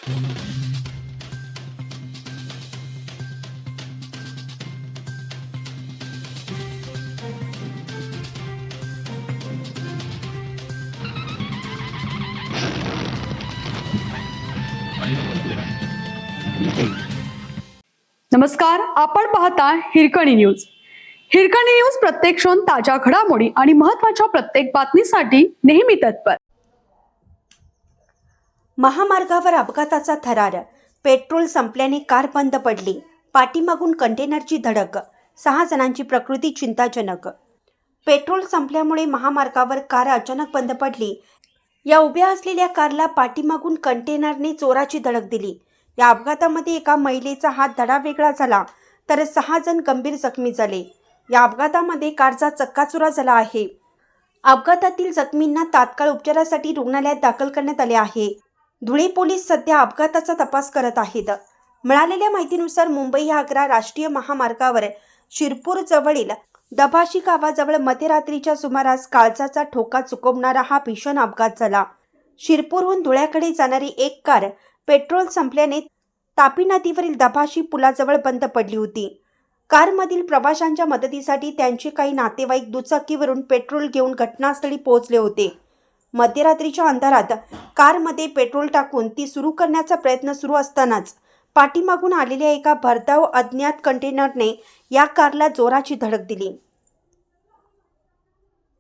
नमस्कार, आपण पाहता हिरकणी न्यूज. हिरकणी न्यूज प्रत्येक क्षण ताज्या घडामोडी आणि महत्त्वाच्या प्रत्येक बातमीसाठी नेहमी तत्पर. महामार्गावर अपघाताचा थरार. पेट्रोल संपल्याने कार बंद पडली. पाठीमागून कंटेनरची धडक. 6 जणांची प्रकृती चिंताजनक. पेट्रोल संपल्यामुळे महामार्गावर कार अचानक बंद पडली. या उभ्या असलेल्या कारला पाठीमागून कंटेनरने जोराची धडक दिली. या अपघातामध्ये एका महिलेचा हात धडावेगळा झाला तर 6 जण गंभीर जखमी झाले. या अपघातामध्ये कारचा चक्काचूर झाला आहे. अपघातातील जखमींना तात्काळ उपचारासाठी रुग्णालयात दाखल करण्यात आले आहे. धुळे पोलीस सध्या अपघाताचा तपास करत आहेत. मिळालेल्या माहितीनुसार मुंबई आग्रा राष्ट्रीय महामार्गावर शिरपूर जवळील दभाशी गावाजवळ मध्यरात्रीच्या सुमारास काळजाचा ठोका चुकवणारा हा भीषण अपघात झाला. शिरपूरहून धुळ्याकडे जाणारी एक कार पेट्रोल संपल्याने तापी नदीवरील दभाशी पुलाजवळ बंद पडली होती. कारमधील प्रवाशांच्या मदतीसाठी त्यांचे काही नातेवाईक दुचाकीवरून पेट्रोल घेऊन घटनास्थळी पोहोचले होते. मध्यरात्रीच्या अंधारात कारमध्ये पेट्रोल टाकून ती सुरू करण्याचा प्रयत्न सुरू असतानाच पाठीमागून आलेल्या एका भरधाव अज्ञात कंटेनरने या कारला जोराची धडक दिली.